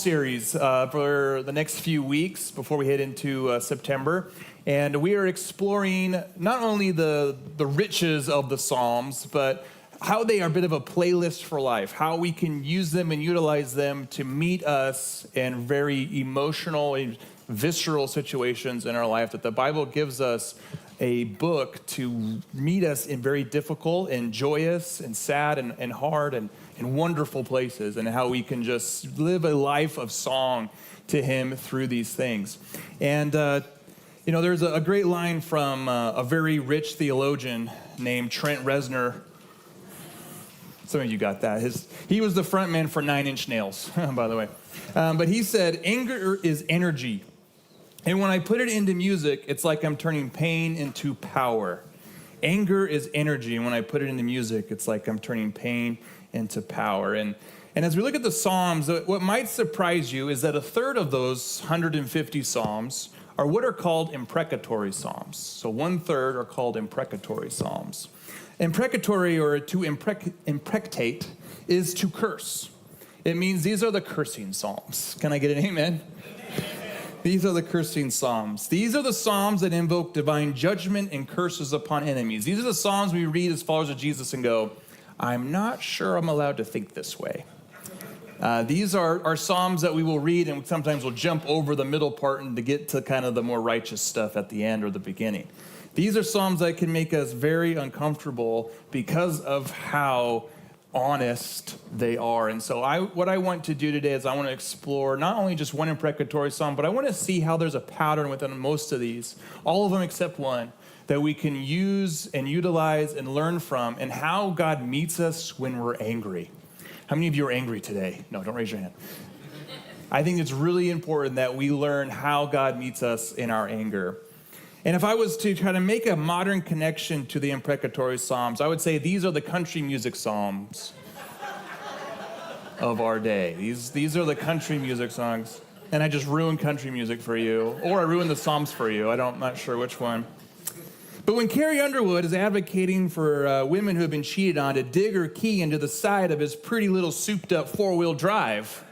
series for the next few weeks before we head into September. And we are exploring not only the riches of the Psalms, but how they are a bit of a playlist for life, how we can use them and utilize them to meet us in very emotional and visceral situations in our life, that the Bible gives us a book to meet us in very difficult and joyous and sad and hard and wonderful places, and how we can just live a life of song to him through these things. And, there's a great line from a very rich theologian named Trent Reznor. Some of you got that. He was the front man for Nine Inch Nails, by the way. But he said, anger is energy. And when I put it into music, it's like I'm turning pain into power. Anger is energy. And when I put it into music, it's like I'm turning pain into power. And as we look at the Psalms, what might surprise you is that a third of those 150 Psalms are what are called imprecatory Psalms. So 1/3 are called imprecatory Psalms. Imprecatory, or to imprecate, is to curse. It means these are the cursing Psalms. Can I get an amen? These are the cursing Psalms. These are the Psalms that invoke divine judgment and curses upon enemies. These are the Psalms we read as followers of Jesus and go, I'm not sure I'm allowed to think this way. These are Psalms that we will read, and sometimes we'll jump over the middle part and to get to kind of the more righteous stuff at the end or the beginning. These are Psalms that can make us very uncomfortable because of how honest they are. And so what I want to do today is I want to explore not only just one imprecatory Psalm, but I want to see how there's a pattern within most of these, all of them except one, that we can use and utilize and learn from, and how God meets us when we're angry. How many of you are angry today? No, don't raise your hand. I think it's really important that we learn how God meets us in our anger. And if I was to try to make a modern connection to the imprecatory Psalms, I would say these are the country music Psalms of our day. These are the country music songs. And I just ruined country music for you, or I ruined the Psalms for you. I'm not sure which one. But when Carrie Underwood is advocating for women who have been cheated on to dig her key into the side of his pretty little souped-up four-wheel drive,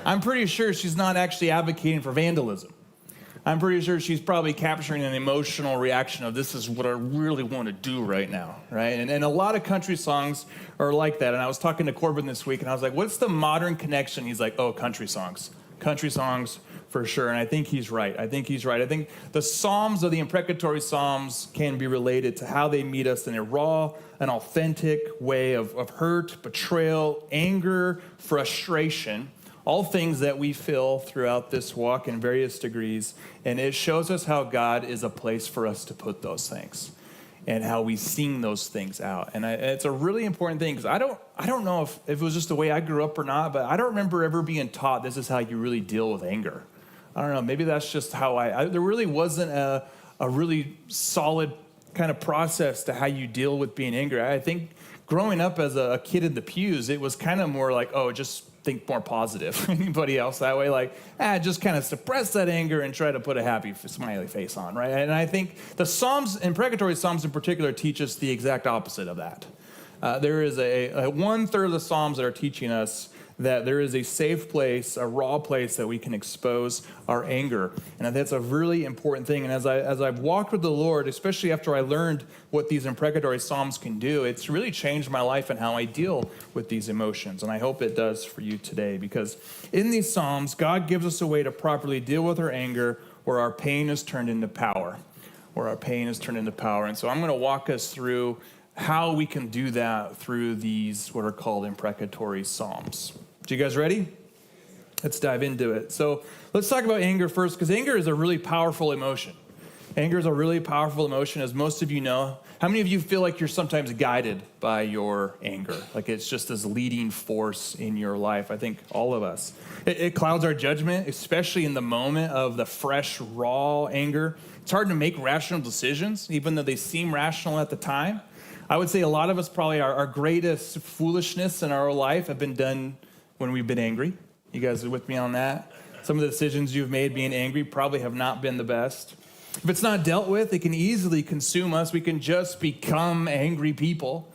I'm pretty sure she's not actually advocating for vandalism. I'm pretty sure she's probably capturing an emotional reaction of, this is what I really want to do right now, right? And a lot of country songs are like that. And I was talking to Corbin this week, and I was like, what's the modern connection? He's like, oh, country songs. Country songs for sure. And I think he's right. I think the Psalms of the imprecatory Psalms can be related to how they meet us in a raw and authentic way of hurt, betrayal, anger, frustration, all things that we feel throughout this walk in various degrees. And it shows us how God is a place for us to put those things and how we sing those things out. And it's a really important thing, because I don't know if it was just the way I grew up or not, but I don't remember ever being taught this is how you really deal with anger. I don't know, maybe that's just how there really wasn't a really solid kind of process to how you deal with being angry. I think growing up as a kid in the pews, it was kind of more like, oh, just think more positive. Anybody else that way? Like, just kind of suppress that anger and try to put a happy smiley face on, right? And I think the Psalms, imprecatory Psalms in particular, teach us the exact opposite of that. There is a 1/3 of the Psalms that are teaching us that there is a safe place, a raw place that we can expose our anger. And that's a really important thing. And as I've walked with the Lord, especially after I learned what these imprecatory Psalms can do, it's really changed my life and how I deal with these emotions. And I hope it does for you today, because in these Psalms, God gives us a way to properly deal with our anger where our pain is turned into power. And so I'm going to walk us through how we can do that through these what are called imprecatory Psalms. You guys ready? Let's dive into it. So let's talk about anger first, because anger is a really powerful emotion. Anger is a really powerful emotion, as most of you know. How many of you feel like you're sometimes guided by your anger? Like it's just this leading force in your life? I think all of us. It clouds our judgment, especially in the moment of the fresh, raw anger. It's hard to make rational decisions, even though they seem rational at the time. I would say a lot of us probably our greatest foolishness in our life have been done when we've been angry. You guys are with me on that? Some of the decisions you've made being angry probably have not been the best. If it's not dealt with, it can easily consume us. We can just become angry people.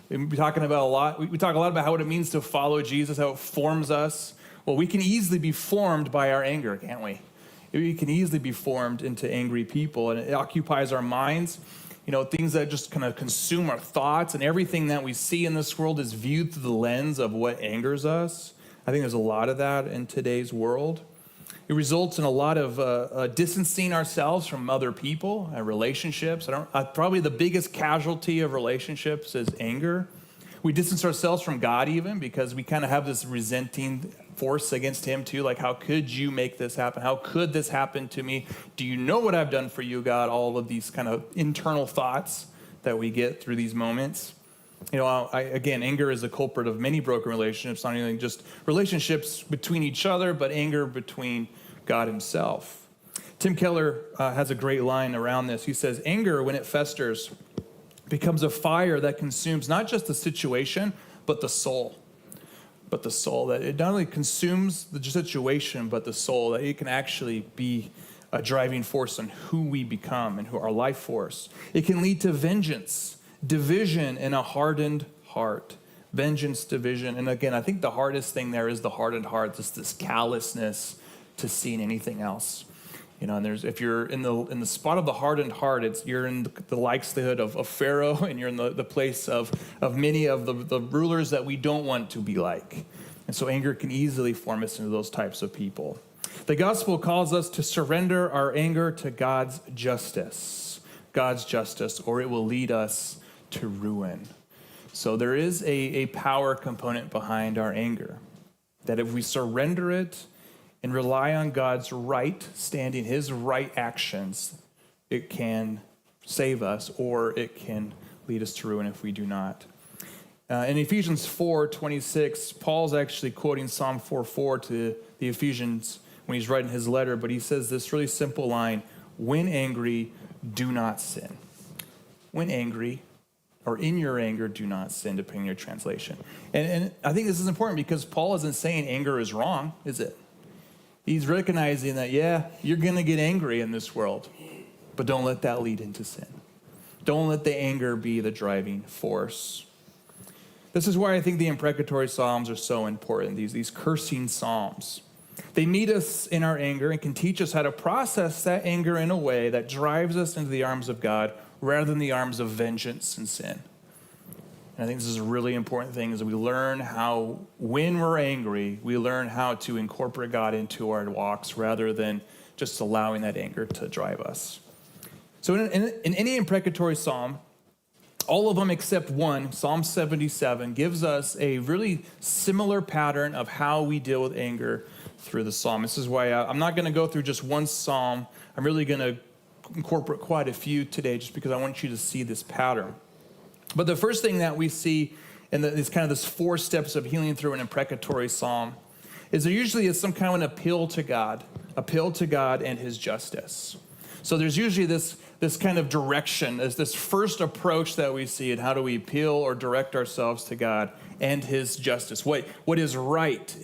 We talk a lot about what it means to follow Jesus, how it forms us. Well, we can easily be formed by our anger, can't we? We can easily be formed into angry people, and it occupies our minds. Things that just kind of consume our thoughts, and everything that we see in this world is viewed through the lens of what angers us. I think there's a lot of that in today's world. It results in a lot of distancing ourselves from other people and relationships. Probably the biggest casualty of relationships is anger. We distance ourselves from God even because we kind of have this resenting force against him too. Like, how could you make this happen? How could this happen to me? Do you know what I've done for you, God? All of these kind of internal thoughts that we get through these moments. Again, anger is a culprit of many broken relationships, not only just relationships between each other, but anger between God himself. Tim Keller has a great line around this. He says, anger, when it festers, becomes a fire that consumes not just the situation, but the soul. That it not only consumes the situation, but the soul, that it can actually be a driving force on who we become and who our life force. It can lead to vengeance, division, and a hardened heart. Vengeance, division. And again, I think the hardest thing there is the hardened heart, just this callousness to seeing anything else. And if you're in the spot of the hardened heart, you're in the likelihood of Pharaoh, and you're in the place of many of the rulers that we don't want to be like. And so anger can easily form us into those types of people. The gospel calls us to surrender our anger to God's justice, or it will lead us to ruin. So there is a power component behind our anger, that if we surrender it and rely on God's right standing, his right actions, it can save us, or it can lead us to ruin if we do not. In Ephesians 4:26, Paul's actually quoting Psalm 4:4 to the Ephesians when he's writing his letter, but he says this really simple line: when angry, do not sin. When angry, or in your anger, do not sin, depending on your translation. And I think this is important because Paul isn't saying anger is wrong, is it? He's recognizing that, you're going to get angry in this world, but don't let that lead into sin. Don't let the anger be the driving force. This is why I think the imprecatory Psalms are so important, these cursing Psalms. They meet us in our anger and can teach us how to process that anger in a way that drives us into the arms of God rather than the arms of vengeance and sin. And I think this is a really important thing, is that we learn how, when we're angry, we learn how to incorporate God into our walks rather than just allowing that anger to drive us. So in any imprecatory psalm, all of them except one, Psalm 77, gives us a really similar pattern of how we deal with anger through the psalm. This is why I'm not going to go through just one psalm. I'm really going to incorporate quite a few today just because I want you to see this pattern. But the first thing that we see in this 4 steps of healing through an imprecatory psalm is there usually is some kind of an appeal to God and his justice. So there's usually this kind of direction, as this first approach that we see, and how do we appeal or direct ourselves to God and his justice? What is right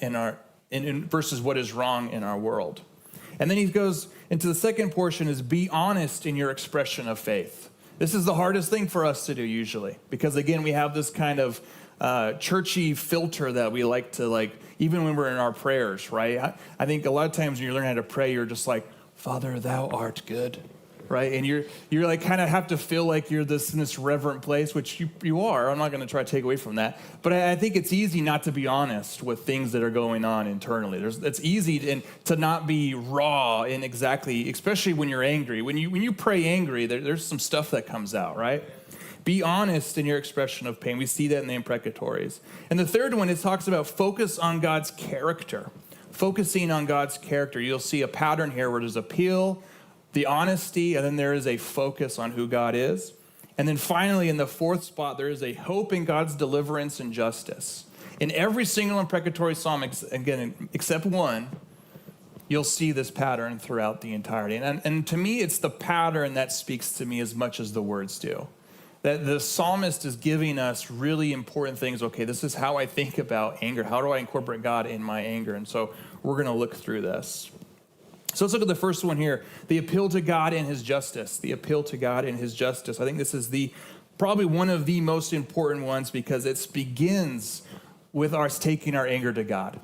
versus what is wrong in our world. And then he goes into the second portion, is be honest in your expression of faith. This is the hardest thing for us to do usually, because again, we have this kind of churchy filter that we like to even when we're in our prayers, right? I think a lot of times when you learn how to pray, you're just like, Father, thou art good, right? And you're like kind of have to feel like you're in this reverent place, which you are. I'm not going to try to take away from that. But I think it's easy not to be honest with things that are going on internally. It's easy to not be raw in exactly, especially when you're angry. When you pray angry, there's some stuff that comes out, right? Be honest in your expression of pain. We see that in the imprecatories. And the third one, it talks about focus on God's character. Focusing on God's character. You'll see a pattern here where there's appeal, the honesty, and then there is a focus on who God is. And then finally, in the fourth spot, there is a hope in God's deliverance and justice. In every single imprecatory psalm, again, except one, you'll see this pattern throughout the entirety. And to me, it's the pattern that speaks to me as much as the words do. That the psalmist is giving us really important things. Okay, this is how I think about anger. How do I incorporate God in my anger? And so we're going to look through this. So let's look at the first one here, the appeal to God and his justice. The appeal to God and his justice. I think this is probably one of the most important ones because it begins with us taking our anger to God.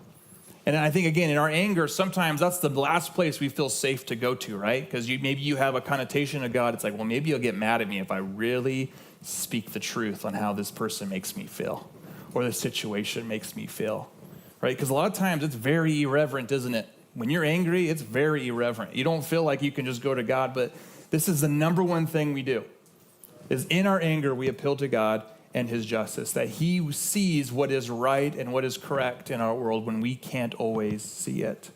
And I think, again, in our anger, sometimes that's the last place we feel safe to go to, right? Because maybe you have a connotation of God. It's like, well, maybe you'll get mad at me if I really speak the truth on how this person makes me feel or the situation makes me feel, right? Because a lot of times it's very irreverent, isn't it? When you're angry, it's very irreverent. You don't feel like you can just go to God, but this is the number one thing we do, is in our anger, we appeal to God and his justice, that he sees what is right and what is correct in our world when we can't always see it.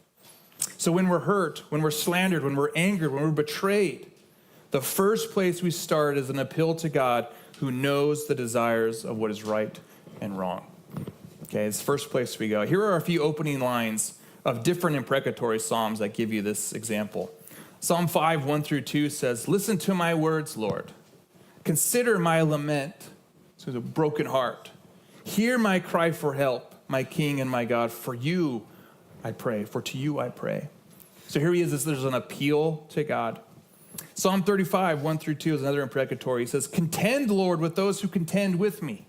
So when we're hurt, when we're slandered, when we're angered, when we're betrayed, the first place we start is an appeal to God who knows the desires of what is right and wrong. Okay, it's the first place we go. Here are a few opening lines of different imprecatory psalms that give you this example. Psalm 5, 1 through 2 says, "Listen to my words, Lord. Consider my lament." So it's a broken heart. "Hear my cry for help, my King and my God. For you I pray, for to you I pray." So here he is, there's an appeal to God. Psalm 35, 1 through 2 is another imprecatory. He says, "Contend, Lord, with those who contend with me.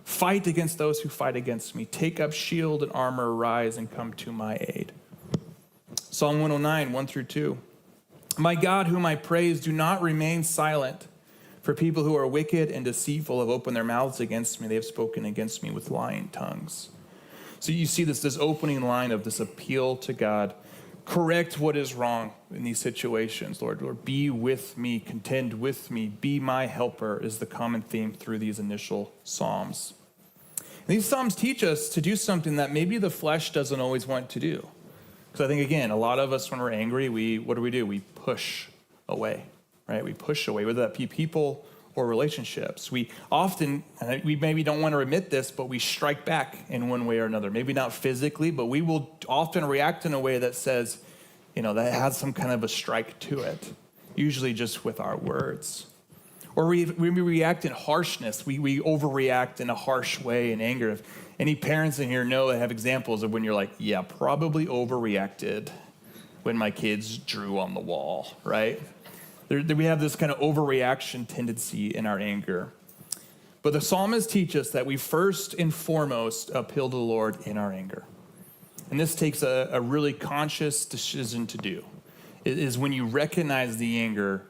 Fight against those who fight against me. Take up shield and armor, rise and come to my aid." Psalm 109, 1 through 2. "My God, whom I praise, do not remain silent. For people who are wicked and deceitful have opened their mouths against me. They have spoken against me with lying tongues." So you see this opening line of this appeal to God. Correct what is wrong in these situations, Lord. Lord, be with me, contend with me, be my helper is the common theme through these initial psalms. And these psalms teach us to do something that maybe the flesh doesn't always want to do. Because I think, again, a lot of us, when we're angry, what do? We push away. Right? We push away, whether that be people or relationships. We often, and we maybe don't want to admit this, but we strike back in one way or another. Maybe not physically, but we will often react in a way that says, that has some kind of a strike to it, usually just with our words. Or we react in harshness. We overreact in a harsh way in anger. If any parents in here know, have examples of when you're like, yeah, probably overreacted when my kids drew on the wall, right? We have this kind of overreaction tendency in our anger. But the psalmists teach us that we first and foremost appeal to the Lord in our anger. And this takes a really conscious decision to do. It is when you recognize the anger,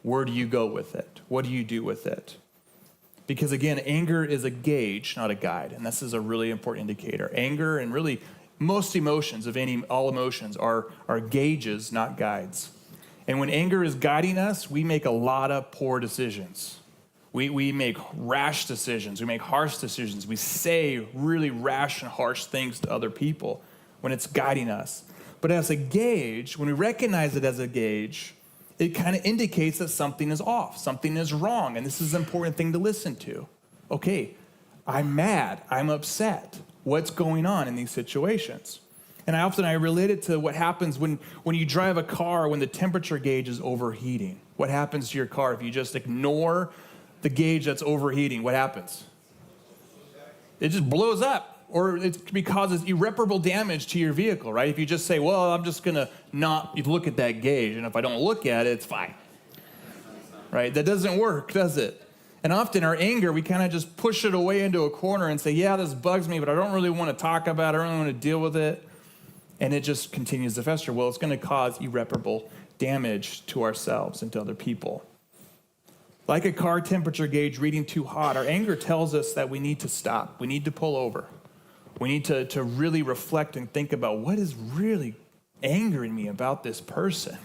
where do you go with it? What do you do with it? Because again, anger is a gauge, not a guide. And this is a really important indicator. Anger and really most emotions, all emotions, are gauges, not guides. And when anger is guiding us, we make a lot of poor decisions. We make rash decisions. We make harsh decisions. We say really rash and harsh things to other people when it's guiding us. But as a gauge, when we recognize it as a gauge, it kind of indicates that something is off, something is wrong, and this is an important thing to listen to. Okay, I'm mad, I'm upset. What's going on in these situations? And I relate it to what happens when you drive a car when the temperature gauge is overheating. What happens to your car if you just ignore the gauge that's overheating? What happens? It just blows up, or it causes irreparable damage to your vehicle, right? If you just say, well, I'm just going to not look at that gauge, and if I don't look at it, it's fine, right? That doesn't work, does it? And often our anger, we kind of just push it away into a corner and say, yeah, this bugs me, but I don't really want to talk about it. I don't really want to deal with it. And it just continues to fester. Well, it's going to cause irreparable damage to ourselves and to other people. Like a car temperature gauge reading too hot, our anger tells us that we need to stop. We need to pull over. We need to really reflect and think about what is really angering me about this person.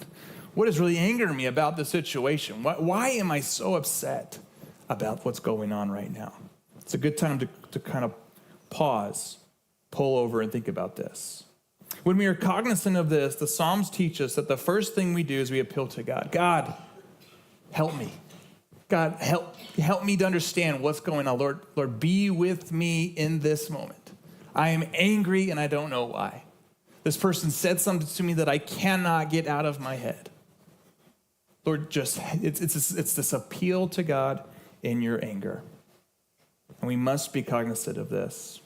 What is really angering me about this situation? Why am I so upset about what's going on right now? It's a good time to kind of pause, pull over, and think about this. When we are cognizant of this, the Psalms teach us that the first thing we do is we appeal to God. God, help me. God, help me to understand what's going on. Lord, be with me in this moment. I am angry and I don't know why. This person said something to me that I cannot get out of my head. Lord, it's this appeal to God in your anger. And we must be cognizant of this.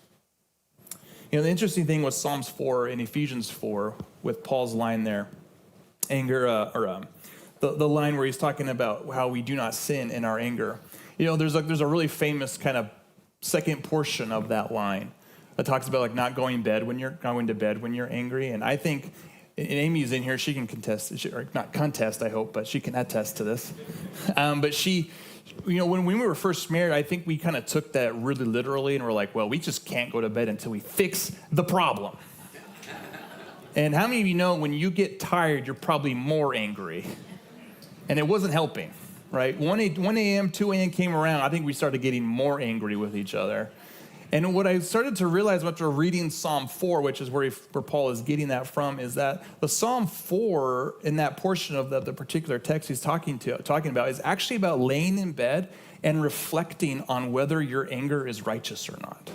The interesting thing with Psalms 4 and Ephesians 4, with Paul's line there, the line where he's talking about how we do not sin in our anger. There's a really famous kind of second portion of that line that talks about like not going to bed when you're angry. And I think, and Amy's in here, she can contest, or not contest, I hope, but she can attest to this. But she, when we were first married, I think we kind of took that really literally, and we're like, well, we just can't go to bed until we fix the problem. And how many of you know when you get tired, you're probably more angry? And it wasn't helping, right? 1 a.m., 2 a.m. came around, I think we started getting more angry with each other. And what I started to realize after reading Psalm 4, which is where Paul is getting that from, is that the Psalm 4, in that portion of the particular text he's talking about, is actually about laying in bed and reflecting on whether your anger is righteous or not.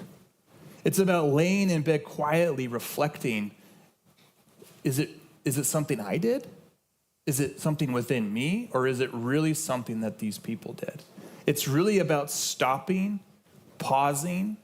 It's about laying in bed quietly reflecting, is it something I did? Is it something within me? Or is it really something that these people did? It's really about stopping, pausing,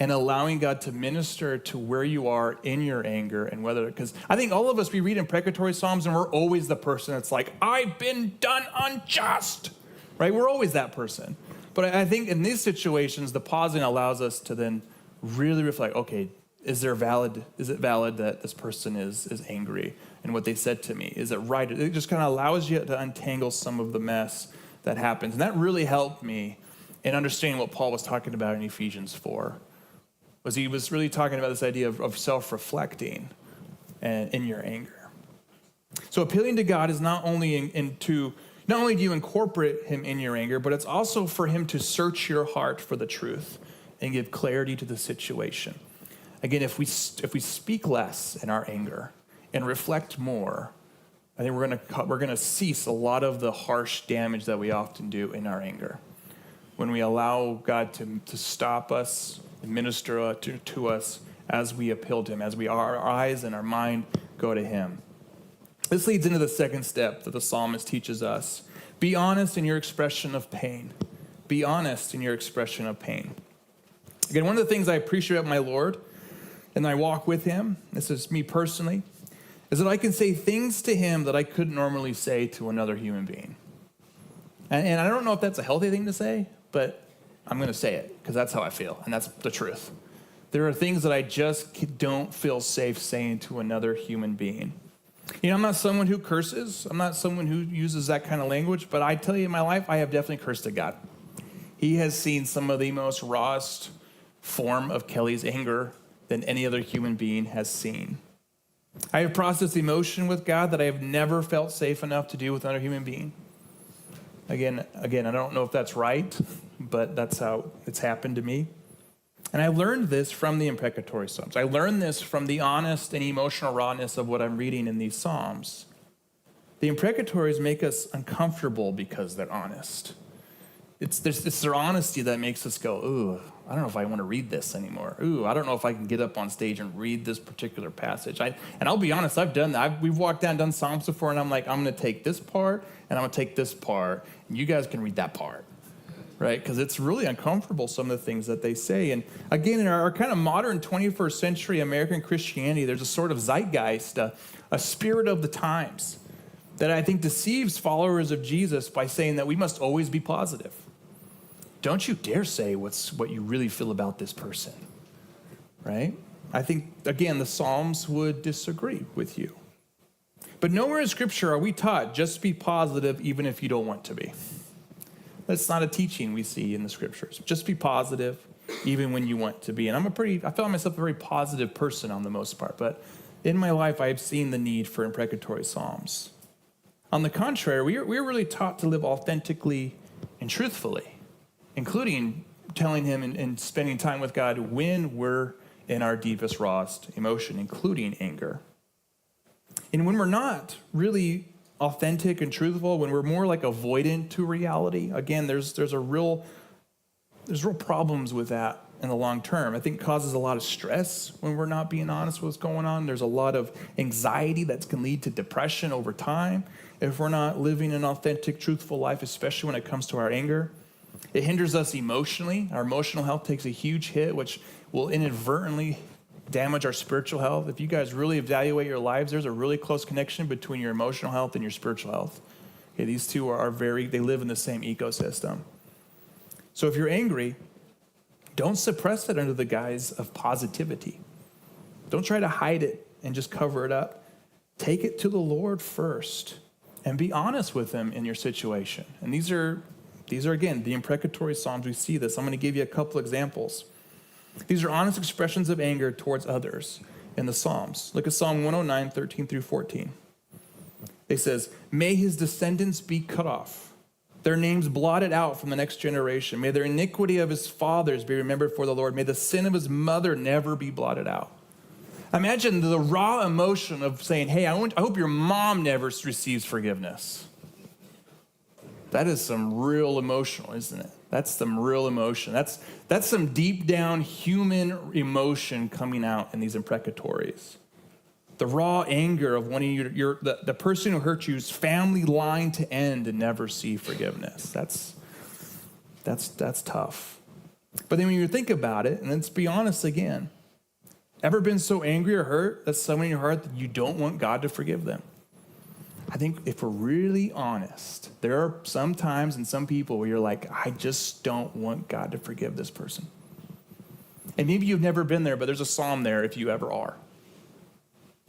and allowing God to minister to where you are in your anger and whether, because I think all of us, we read Imprecatory Psalms and we're always the person that's like, I've been done unjust, right? We're always that person. But I think in these situations, the pausing allows us to then really reflect, okay, is it valid that this person is angry and what they said to me? Is it right? It just kind of allows you to untangle some of the mess that happens. And that really helped me in understanding what Paul was talking about in Ephesians 4. Was he was really talking about this idea of self-reflecting and in your anger. So appealing to God is not only do you incorporate him in your anger, but it's also for him to search your heart for the truth and give clarity to the situation. Again, if we speak less in our anger and reflect more, I think we're going to cease a lot of the harsh damage that we often do in our anger. When we allow God to stop us and minister to us as we appeal to him, as our eyes and our mind go to him. This leads into the second step that the psalmist teaches us. Be honest in your expression of pain. Be honest in your expression of pain. Again, one of the things I appreciate about my Lord, and I walk with him, this is me personally, is that I can say things to him that I couldn't normally say to another human being. And I don't know if that's a healthy thing to say, but I'm going to say it because that's how I feel, and that's the truth. There are things that I just don't feel safe saying to another human being. I'm not someone who curses. I'm not someone who uses that kind of language, but I tell you in my life, I have definitely cursed at God. He has seen some of the most rawest form of Kelly's anger than any other human being has seen. I have processed emotion with God that I have never felt safe enough to do with another human being. Again, I don't know if that's right, but that's how it's happened to me. And I learned this from the Imprecatory Psalms. I learned this from the honest and emotional rawness of what I'm reading in these Psalms. The Imprecatories make us uncomfortable because they're honest. It's their honesty that makes us go, ooh, I don't know if I want to read this anymore. Ooh, I don't know if I can get up on stage and read this particular passage. And I'll be honest, I've done that. We've walked down and done Psalms before, and I'm like, I'm going to take this part, and I'm going to take this part, and you guys can read that part, right? Because it's really uncomfortable, some of the things that they say. And again, in our kind of modern 21st century American Christianity, there's a sort of zeitgeist, a spirit of the times that I think deceives followers of Jesus by saying that we must always be positive. Don't you dare say what you really feel about this person, right? I think, again, the Psalms would disagree with you. But nowhere in Scripture are we taught just be positive even if you don't want to be. That's not a teaching we see in the Scriptures. Just be positive even when you want to be. And I feel myself a very positive person on the most part, but in my life I've seen the need for imprecatory Psalms. On the contrary, we're really taught to live authentically and truthfully, including telling him and spending time with God when we're in our deepest, rawest emotion, including anger. And when we're not really authentic and truthful, when we're more like avoidant to reality, again, there's real problems with that in the long term. I think it causes a lot of stress when we're not being honest with what's going on. There's a lot of anxiety that can lead to depression over time if we're not living an authentic, truthful life, especially when it comes to our anger. It hinders us emotionally. Our emotional health takes a huge hit, which will inadvertently damage our spiritual health. If you guys really evaluate your lives, there's a really close connection between your emotional health and your spiritual health. Okay, these two they live in the same ecosystem. So if you're angry, don't suppress it under the guise of positivity. Don't try to hide it and just cover it up. Take it to the Lord first and be honest with him in your situation. And these are again, the imprecatory Psalms. We see this. I'm going to give you a couple examples. These are honest expressions of anger towards others in the Psalms. Look at Psalm 109, 13 through 14. It says, may his descendants be cut off, their names blotted out from the next generation. May their iniquity of his fathers be remembered for the Lord. May the sin of his mother never be blotted out. Imagine the raw emotion of saying, hey, I hope your mom never receives forgiveness. That is some real emotional, isn't it? That's some real emotion. That's some deep down human emotion coming out in these imprecatories. The raw anger of wanting the person who hurt you's family line to end and never see forgiveness. That's tough. But then when you think about it, and let's be honest again, ever been so angry or hurt that someone in your heart that you don't want God to forgive them? I think if we're really honest, there are some times and some people where you're like, I just don't want God to forgive this person. And maybe you've never been there, but there's a psalm there if you ever are.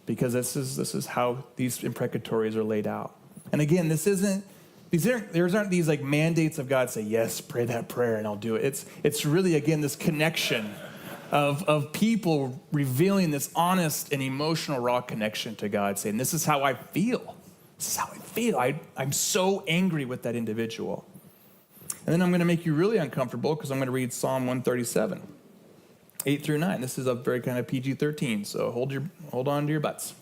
Because this is how these imprecatories are laid out. And again, there aren't these like mandates of God say, yes, pray that prayer and I'll do it. It's really, again, this connection of people revealing this honest and emotional raw connection to God, saying, this is how I feel. This is how I feel. I'm so angry with that individual. And then I'm going to make you really uncomfortable because I'm going to read Psalm 137, 8 through 9. This is a very kind of PG-13, so hold on to your butts.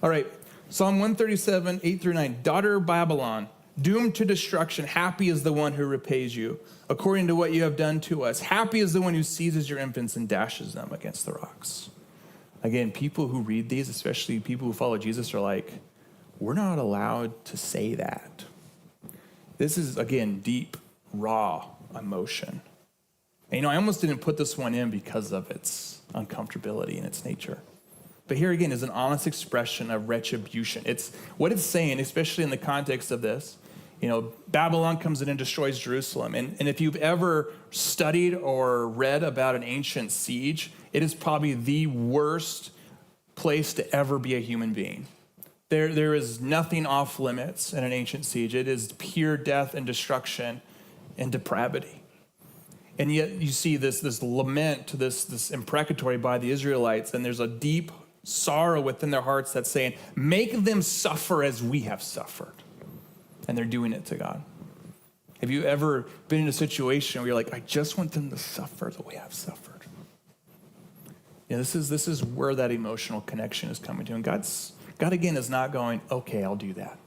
All right, Psalm 137, 8 through 9. Daughter of Babylon, doomed to destruction, happy is the one who repays you, according to what you have done to us. Happy is the one who seizes your infants and dashes them against the rocks. Again, people who read these, especially people who follow Jesus, are like, we're not allowed to say that. This is, again, deep, raw emotion. And, I almost didn't put this one in because of its uncomfortability and its nature. But here again is an honest expression of retribution. It's what it's saying, especially in the context of this. Babylon comes in and destroys Jerusalem. And if you've ever studied or read about an ancient siege, it is probably the worst place to ever be a human being. There is nothing off limits in an ancient siege. It is pure death and destruction and depravity. And yet you see this lament, this imprecatory by the Israelites, and there's a deep sorrow within their hearts that's saying, make them suffer as we have suffered. And they're doing it to God. Have you ever been in a situation where you're like, I just want them to suffer the way I've suffered? This is where that emotional connection is coming to. And God, again, is not going, okay, I'll do that.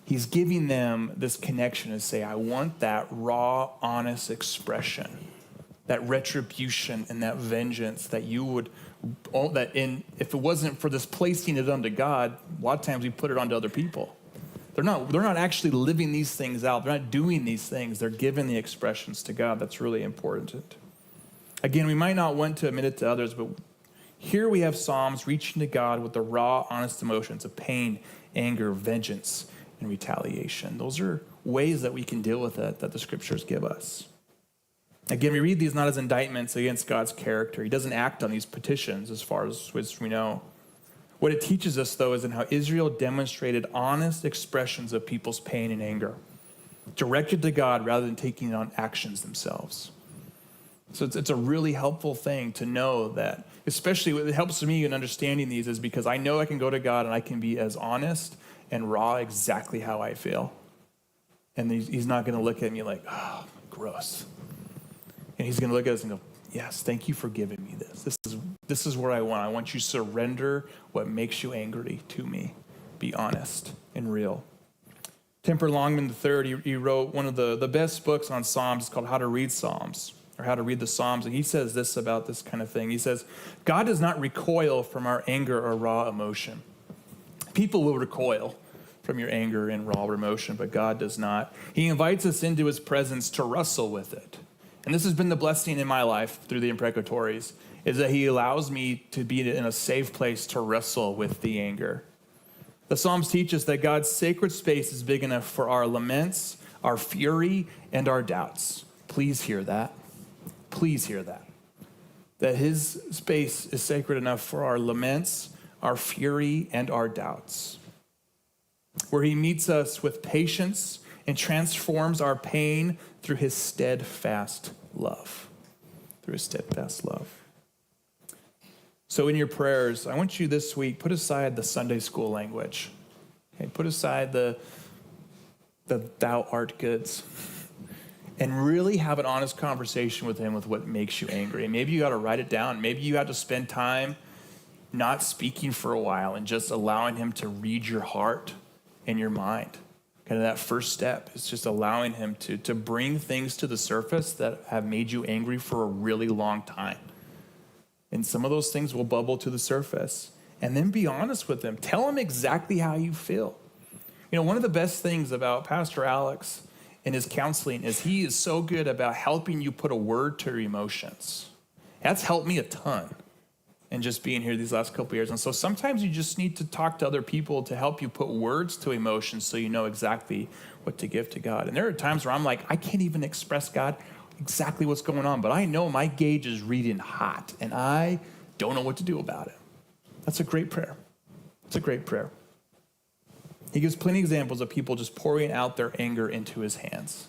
He's giving them this connection to say, I want that raw, honest expression, that retribution and that vengeance that you would, if it wasn't for this placing it onto God, a lot of times we put it onto other people. They're not actually living these things out. They're not doing these things. They're giving the expressions to God. That's really important. Again, we might not want to admit it to others, but here we have Psalms reaching to God with the raw, honest emotions of pain, anger, vengeance, and retaliation. Those are ways that we can deal with it that the scriptures give us. Again, we read these not as indictments against God's character. He doesn't act on these petitions as far as we know. What it teaches us, though, is in how Israel demonstrated honest expressions of people's pain and anger, directed to God rather than taking on actions themselves. So it's a really helpful thing to know that, especially what helps me in understanding these is because I know I can go to God and I can be as honest and raw exactly how I feel. And he's not going to look at me like, oh, gross. And he's going to look at us and go, yes, thank you for giving me this. This is what I want. I want you to surrender what makes you angry to me. Be honest and real. Temper Longman III, he wrote one of the best books on Psalms. It's called How to Read Psalms, or How to Read the Psalms. And he says this about this kind of thing. He says, God does not recoil from our anger or raw emotion. People will recoil from your anger and raw emotion, but God does not. He invites us into his presence to wrestle with it. And this has been the blessing in my life through the imprecatories, is that he allows me to be in a safe place to wrestle with the anger. The Psalms teach us that God's sacred space is big enough for our laments, our fury, and our doubts. Please hear that. Please hear that. that his space is sacred enough for our laments, our fury, and our doubts, where he meets us with patience and transforms our pain through his steadfast love. Through his steadfast love. So in your prayers, I want you this week, put aside the Sunday school language. Okay, put aside the thou art goods. And really have an honest conversation with him with what makes you angry. And maybe you got to write it down. Maybe you got to spend time not speaking for a while and just allowing him to read your heart and your mind. Kind of that first step is just allowing him to bring things to the surface that have made you angry for a really long time. And some of those things will bubble to the surface. And then be honest with him. Tell him exactly how you feel. You know, one of the best things about Pastor Alex in his counseling is he is so good about helping you put a word to your emotions. That's helped me a ton in just being here these last couple of years. And so sometimes you just need to talk to other people to help you put words to emotions so you know exactly what to give to God. And there are times where I'm like, I can't even express God exactly what's going on, but I know my gauge is reading hot and I don't know what to do about it. That's a great prayer. It's a great prayer. He gives plenty of examples of people just pouring out their anger into his hands.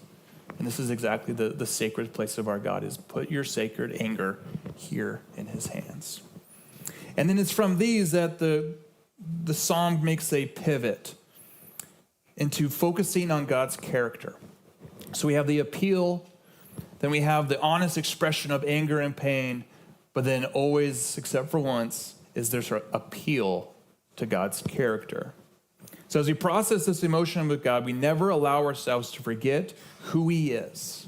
And this is exactly the sacred place of our God, is put your sacred anger here in his hands. And then it's from these that the psalm makes a pivot into focusing on God's character. So we have the appeal, then we have the honest expression of anger and pain, but then always, except for once, is there's an appeal to God's character. So as we process this emotion with God, we never allow ourselves to forget who he is.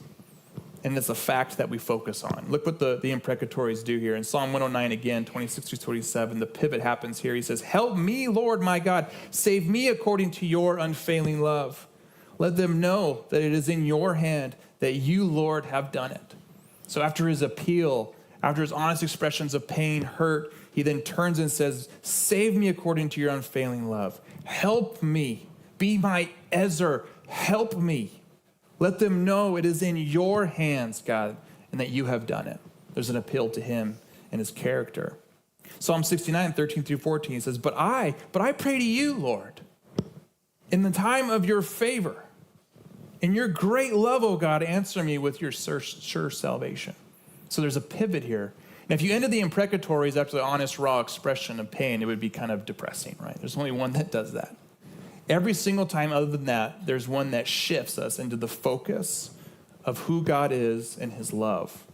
And it's a fact that we focus on. Look what the imprecatories do here. In Psalm 109 again, 26 through 27, the pivot happens here. He says, help me, Lord my God. Save me according to your unfailing love. Let them know that it is in your hand, that you, Lord, have done it. So after his appeal, after his honest expressions of pain, hurt, he then turns and says, save me according to your unfailing love. Help me. Be my Ezer. Help me. Let them know it is in your hands, God, and that you have done it. There's an appeal to him and his character. Psalm 69, 13 through 14 says, But I pray to you, Lord, in the time of your favor. In your great love, O God, answer me with your sure salvation. So there's a pivot here. And if you ended the imprecatories after the honest, raw expression of pain, it would be kind of depressing, right? There's only one that does that. Every single time other than that, there's one that shifts us into the focus of who God is and his love.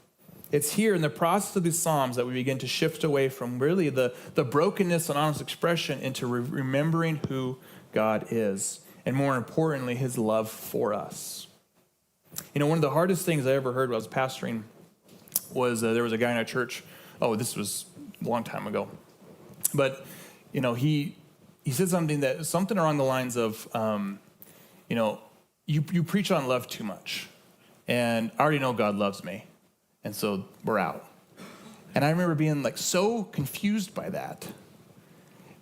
It's here in the process of these Psalms that we begin to shift away from really the brokenness and honest expression into remembering who God is, and more importantly, his love for us. You know, one of the hardest things I ever heard while I was pastoring was there was a guy in our church. Oh, this was a long time ago. But, you know, he said something along the lines of, you know, you preach on love too much. And I already know God loves me. And so we're out. And I remember being like so confused by that.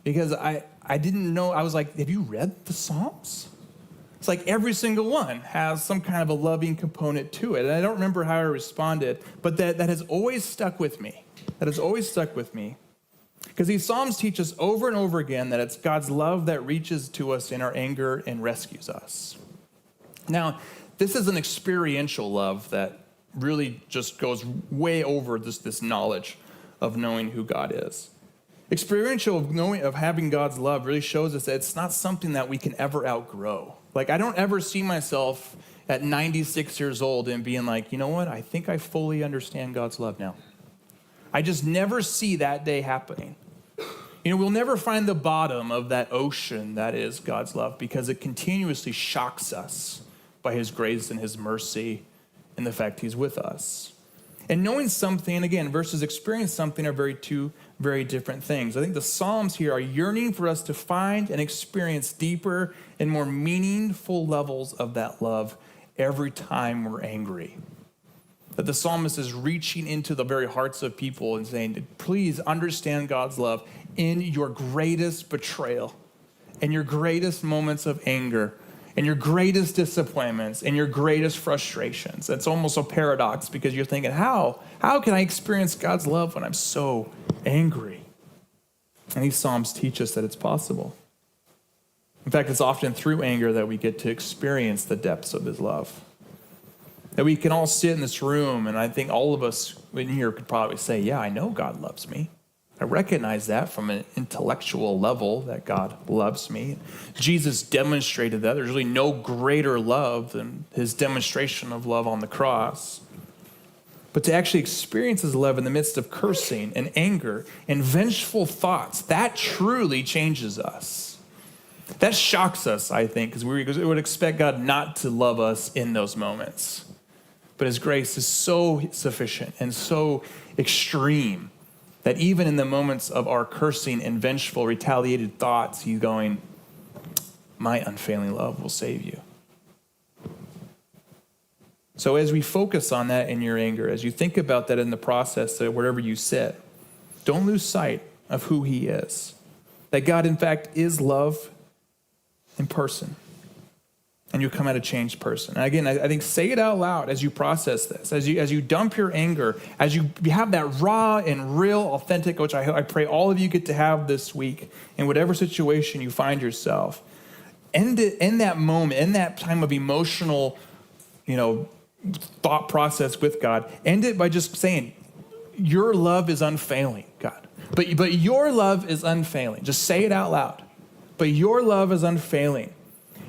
Because I didn't know, I was like, have you read the Psalms? It's like every single one has some kind of a loving component to it. And I don't remember how I responded, but that has always stuck with me. That has always stuck with me. Because these Psalms teach us over and over again that it's God's love that reaches to us in our anger and rescues us. Now, this is an experiential love that really just goes way over this knowledge of knowing who God is. Experiential of having God's love really shows us that it's not something that we can ever outgrow. Like, I don't ever see myself at 96 years old and being like, you know what? I think I fully understand God's love now. I just never see that day happening. You know, we'll never find the bottom of that ocean that is God's love, because it continuously shocks us by his grace and his mercy and the fact he's with us. And knowing something, again, versus experience something are two very different things. I think the Psalms here are yearning for us to find and experience deeper and more meaningful levels of that love every time we're angry. That the psalmist is reaching into the very hearts of people and saying, please understand God's love in your greatest betrayal, in your greatest moments of anger, and your greatest disappointments and your greatest frustrations. It's almost a paradox because you're thinking, how can I experience God's love when I'm so angry? And these Psalms teach us that it's possible. In fact, it's often through anger that we get to experience the depths of his love. That we can all sit in this room, and I think all of us in here could probably say, yeah, I know God loves me. I recognize that from an intellectual level, that God loves me. Jesus demonstrated that. There's really no greater love than his demonstration of love on the cross. But to actually experience his love in the midst of cursing and anger and vengeful thoughts, that truly changes us. That shocks us, I think, because we would expect God not to love us in those moments. But his grace is so sufficient and so extreme that even in the moments of our cursing and vengeful, retaliated thoughts, he's going, my unfailing love will save you. So as we focus on that in your anger, as you think about that in the process, wherever you sit, don't lose sight of who he is. That God, in fact, is love in person. And you come out a changed person. And again, I think say it out loud as you process this, as you dump your anger, as you have that raw and real, authentic, which I pray all of you get to have this week in whatever situation you find yourself. End it in that moment, in that time of emotional, thought process with God. End it by just saying, your love is unfailing, God. But your love is unfailing. Just say it out loud. But your love is unfailing.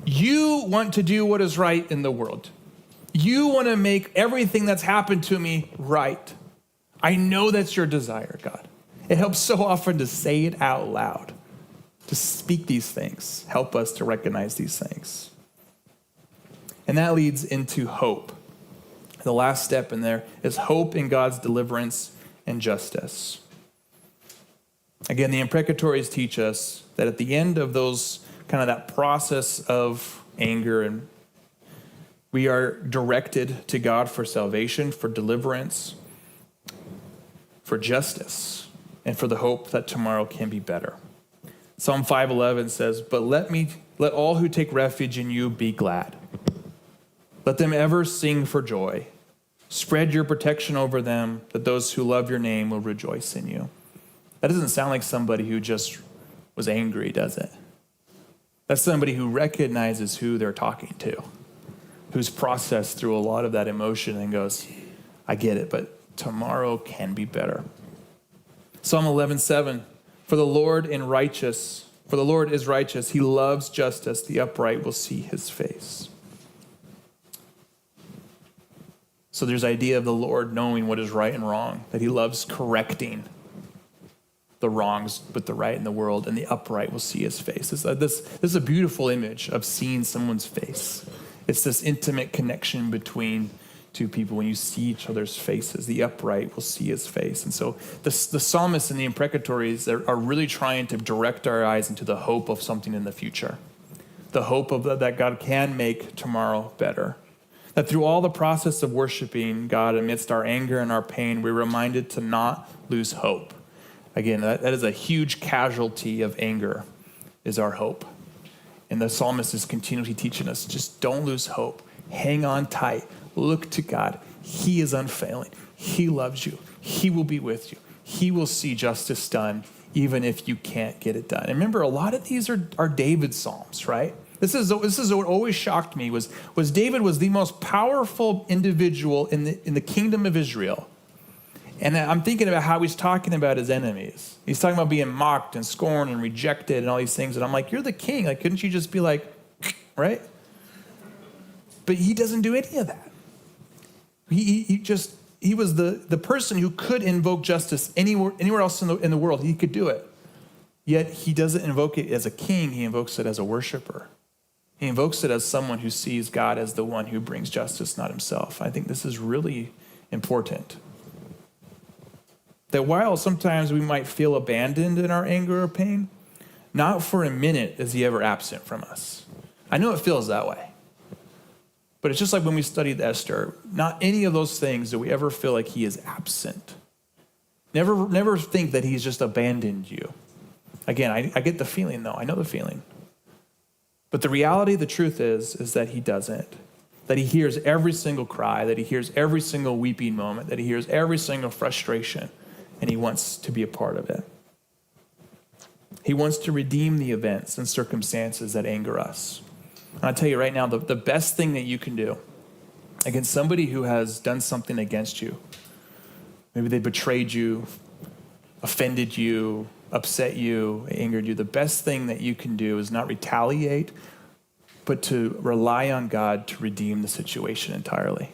You want to do what is right in the world. You want to make everything that's happened to me right. I know that's your desire, God. It helps so often to say it out loud, to speak these things. Help us to recognize these things. And that leads into hope. The last step in there is hope in God's deliverance and justice. Again, the imprecatories teach us that at the end of those kind of that process of anger, and we are directed to God for salvation, for deliverance, for justice, and for the hope that tomorrow can be better. Psalm 5:11 says, "But let all who take refuge in you be glad. Let them ever sing for joy. Spread your protection over them, that those who love your name will rejoice in you." That doesn't sound like somebody who just was angry, does it? That's somebody who recognizes who they're talking to, who's processed through a lot of that emotion and goes, I get it, but tomorrow can be better. Psalm 11:7, For the Lord is righteous. He loves justice. The upright will see his face. So there's the idea of the Lord knowing what is right and wrong, that he loves correcting the wrongs with the right in the world, and the upright will see his face. This is a beautiful image of seeing someone's face. It's this intimate connection between two people. When you see each other's faces, the upright will see his face. And so the psalmists and the imprecatories are really trying to direct our eyes into the hope of something in the future. The hope of that God can make tomorrow better. That through all the process of worshiping God amidst our anger and our pain, we're reminded to not lose hope. Again, that is a huge casualty of anger, is our hope. And the psalmist is continually teaching us, just don't lose hope. Hang on tight. Look to God. He is unfailing. He loves you. He will be with you. He will see justice done, even if you can't get it done. And remember, a lot of these are David's psalms, right? This is what always shocked me was David was the most powerful individual in the kingdom of Israel. And I'm thinking about how he's talking about his enemies. He's talking about being mocked and scorned and rejected and all these things. And I'm like, you're the king. Like, couldn't you just be like, right? But he doesn't do any of that. He was the person who could invoke justice anywhere else in the world. He could do it. Yet he doesn't invoke it as a king. He invokes it as a worshiper. He invokes it as someone who sees God as the one who brings justice, not himself. I think this is really important. That while sometimes we might feel abandoned in our anger or pain, not for a minute is he ever absent from us. I know it feels that way. But it's just like when we studied Esther, not any of those things do we ever feel like he is absent. Never think that he's just abandoned you. Again, I get the feeling though. I know the feeling. But the reality, the truth is that he doesn't. That he hears every single cry, that he hears every single weeping moment, that he hears every single frustration, and he wants to be a part of it. He wants to redeem the events and circumstances that anger us. And I'll tell you right now, the best thing that you can do against somebody who has done something against you, maybe they betrayed you, offended you, upset you, angered you, the best thing that you can do is not retaliate, but to rely on God to redeem the situation entirely.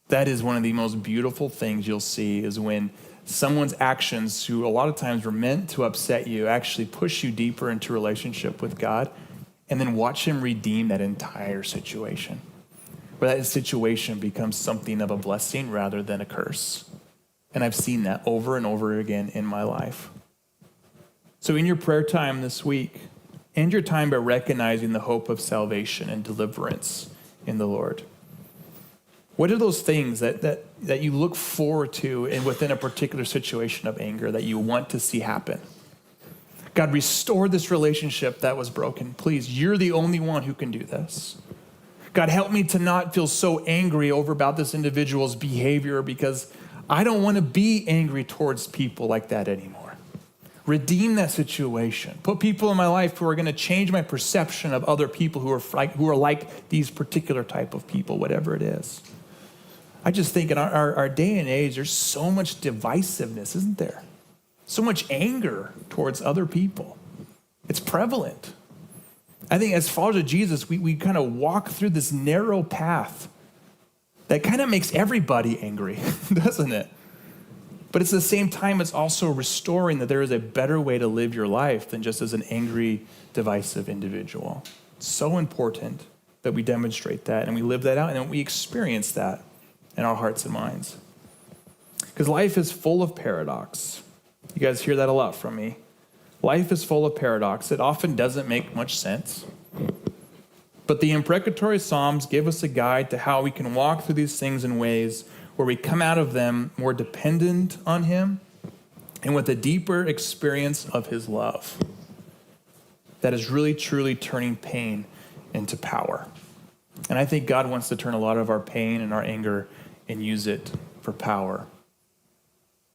That is one of the most beautiful things you'll see, is when someone's actions, who a lot of times were meant to upset you, actually push you deeper into relationship with God, and then watch him redeem that entire situation, where that situation becomes something of a blessing rather than a curse. And I've seen that over and over again in my life. So in your prayer time this week, end your time by recognizing the hope of salvation and deliverance in the Lord. What are those things that you look forward to within a particular situation of anger that you want to see happen? God, restore this relationship that was broken. Please, you're the only one who can do this. God, help me to not feel so angry about this individual's behavior, because I don't want to be angry towards people like that anymore. Redeem that situation. Put people in my life who are going to change my perception of other people who are like these particular type of people, whatever it is. I just think in our day and age, there's so much divisiveness, isn't there? So much anger towards other people. It's prevalent. I think as followers of Jesus, we kind of walk through this narrow path that kind of makes everybody angry, doesn't it? But it's at the same time, it's also restoring that there is a better way to live your life than just as an angry, divisive individual. It's so important that we demonstrate that and we live that out and we experience that in our hearts and minds. Because life is full of paradox. You guys hear that a lot from me. Life is full of paradox. It often doesn't make much sense. But the Imprecatory Psalms give us a guide to how we can walk through these things in ways where we come out of them more dependent on him and with a deeper experience of his love that is really, truly turning pain into power. And I think God wants to turn a lot of our pain and our anger and use it for power